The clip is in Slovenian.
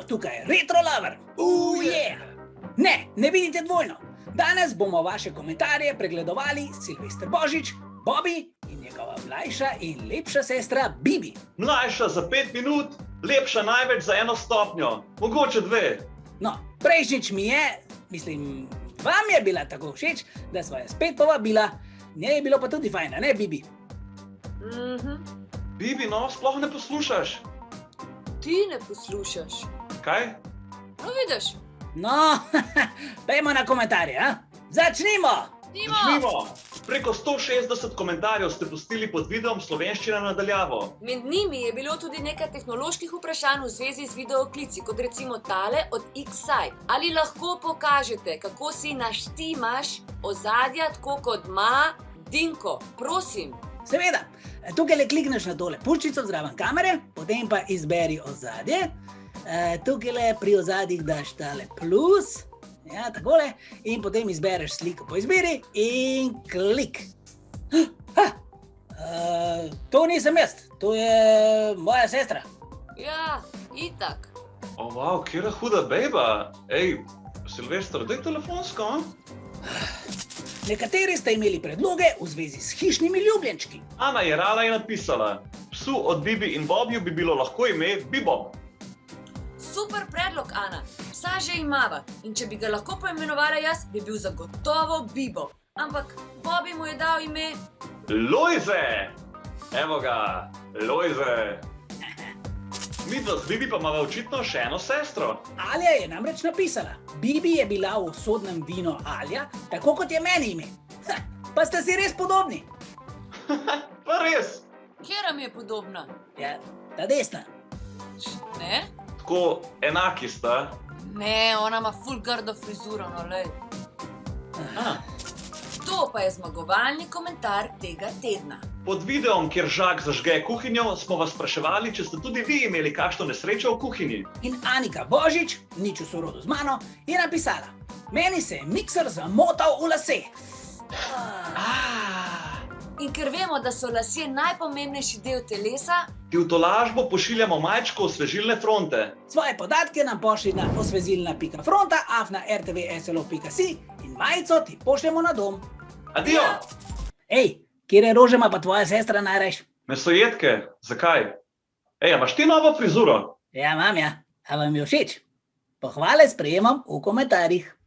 tukaj Retro Lover. Yeah! Ne vidite dvojno. Danes bomo vaše komentarje pregledovali Silvester Božič, Bobby in njegova mlajša in lepša sestra Bibi. Mlajša za 5 minut, lepša največ za 1 stopnjo, mogoče 2. No, prejšnjič vam je bila tako všeč, da sva jo spet povabila. Njej je bilo pa tudi fajn, ne, Bibi? Bibi, no, sploh ne poslušaš. Ti ne poslušaš. Kaj? No, vidiš. No, pejmo na komentarje, a? Začnimo! Začnimo! Preko 160 komentarjev ste pustili pod videom Slovenščina na daljavo. Med njimi je bilo tudi nekaj tehnoloških vprašanj v zvezi z videoklici, kot recimo tale od X-Side. Ali lahko pokažete, kako si naštimaš ozadja, tako kot ima Dinko? Prosim. Seveda, tukaj le klikneš na tole puščico zraven kamere, potem pa izberi ozadje. Tukaj le pri ozadjih daš tale plus, ja, takole, in potem izbereš sliko po izbiri in klik. To nisem jaz, to je moja sestra. Ja, itak. O, wow, kjera huda bejba. Ej, Silvester, daj telefonsko, a? Nekateri ste imeli predloge v zvezi s hišnimi ljubljenčki. Ana Jerala je napisala: psu od Bibi in Bobju bi bilo lahko ime Bibob. Super predlog, Ana. Psa že imava in če bi ga lahko poimenovala jaz, bi bil zagotovo Bibo. Ampak Bobby mu je dal ime Lojze! Evo ga, Lojze. Midva z Bibi pa imava očitno še eno sestro. Alja je namreč napisala: Bibi je bila v sodnem vino Alja, tako kot je meni ime. Pa ste si res podobni. Pa res. Kjera mi je podobna? Ja, ta desna. Ne? Tako enaki sta. Ne, ona ima ful grdo frizuro, no lej. To pa je zmagovalni komentar tega tedna. Pod videom, kjer Žak zažge kuhinjo, smo vas spraševali, če ste tudi vi imeli kakšno nesrečo v kuhinji. In Anika Božič, nič v sorodu z mano, je napisala: meni se je mikser zamotal v lase. In ker vemo, da so lasje najpomembnejši del telesa, Ti v tolažbo pošiljamo majčko osvežilne fronte. Svoje podatke nam pošlji na osvežilna.fronta@rtvslo.si in majico ti pošljemo na dom. Adijo! Ej, kjere rože ima pa tvoja sestra najrajš? Mesojedke, zakaj? Ej, imaš ti novo frizuro? Ja, imam ja. A vam je všeč? Pohvale sprejemam v komentarjih.